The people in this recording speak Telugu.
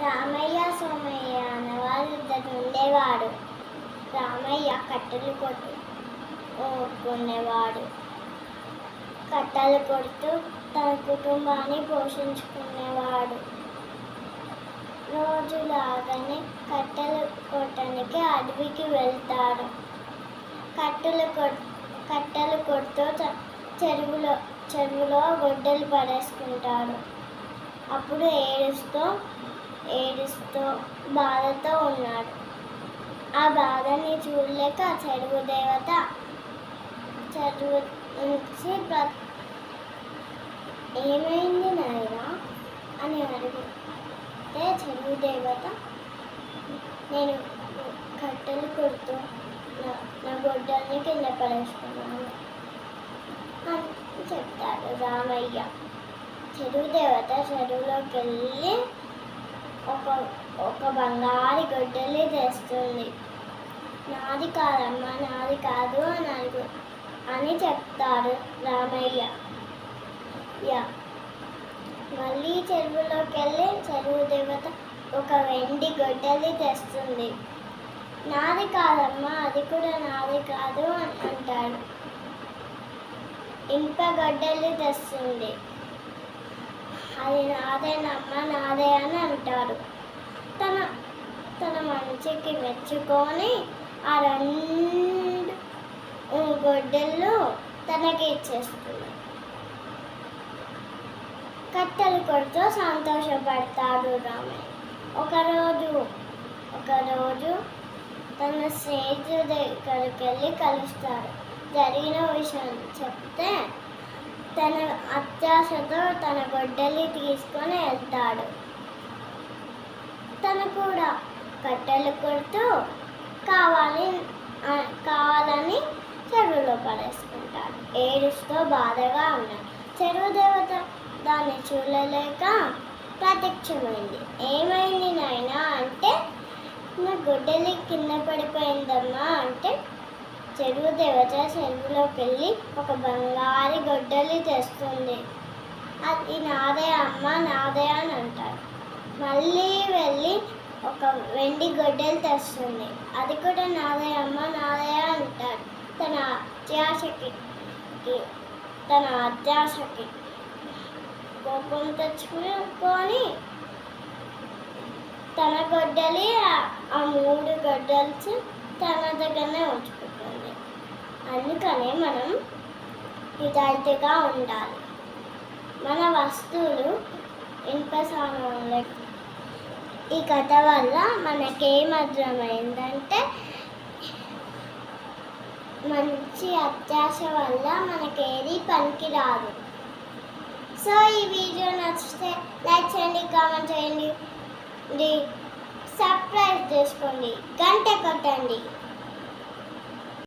రామయ్య సోమయ్య అనేవారు ఇద్దరు ఉండేవాడు. రామయ్య కట్టెలు కొట్టుకునేవాడు. కట్టెలు కొడుతూ తన కుటుంబాన్ని పోషించుకునేవాడు. రోజులాగానే కట్టెలు కొట్టడానికి అడవికి వెళ్తాడు. కట్టెలు కొడుతూ చెరువులో గొడ్డలు పడేసుకుంటాడు. అప్పుడు ఏడుస్తూ బాధతో ఉన్నాడు. ఆ బాధని చూడలేక చెరువు దేవత చెరువు నుంచి ఏమైంది నాయనా అని అడిగితే చెరువు దేవత, నేను కట్టెలు కొడుతూ నా గొడ్డల్ని కింద పడేసుకున్నాను అని చెప్తాడు రామయ్య. చెరువు దేవత చెరువులోకి వెళ్ళి ఒక బంగారు గొడ్డలి తెస్తుంది. నాది కాదమ్మా, నాది కాదు అని చెప్తాడు రామయ్య. మళ్ళీ చెరువులోకి వెళ్ళి చెరువు దేవత ఒక వెండి గొడ్డలి తెస్తుంది. నాది కాదమ్మా, అది కూడా నాది కాదు అని అంటాడు. ఇనుప గొడ్డలి తెస్తుంది. అది నాదేనమ్మా, నాదే అని అంటాడు. తన మంచికి మెచ్చుకొని ఆ రెండు గొడ్డళ్ళు తనకి ఇచ్చేస్తుంది. కట్టెలు కొడుతూ సంతోషపడతాడు రామయ్య. ఒకరోజు తన స్నేహితుడి దగ్గరికి వెళ్ళి కలుస్తాడు. జరిగిన విషయం చెప్తే తన అత్యాశతో తన గొడ్డలి తీసుకొని వెళ్తాడు. తను కూడా కట్టెలు కొడుతూ కావాలని చెరువులో పడేసుకుంటాడు. ఏడుస్తూ బాధగా ఉన్నాడు. చెరువు దేవత దాన్ని చూడలేక ప్రత్యక్షమైంది. ఏమైంది నాయనా అంటే, నా గొడ్డలి కింద పడిపోయిందమ్మా అంటే, చెరువు దేవత చెరువులోకి వెళ్ళి ఒక బంగారు గొడ్డలి తెస్తుంది. అది నాదే అమ్మ, నాదే అని అంటాడు. మళ్ళీ వెళ్ళి ఒక వెండి గొడ్డలి తెస్తుంది. అది కూడా నాదే అమ్మ, నాదే అంటాడు. తన అత్యాశకి కోపం తెచ్చుకొని తన గొడ్డలి ఆ 3 గొడ్డల్స్ తన దగ్గరనే ఉంచుకుంటుంది. అందుకనే మనం నిజాయితీగా ఉండాలి. మన వస్తువులు ఇనుప సామాన్లు. ఈ కథ వల్ల మనకేం అర్థమైందంటే, మంచి అత్యాశ వల్ల మనకేది పనికి రాదు. సో ఈ వీడియో నచ్చితే లైక్ చేయండి, కామెంట్ చేయండి, సబ్స్క్రైబ్ చేసుకోండి, గంట కొట్టండి.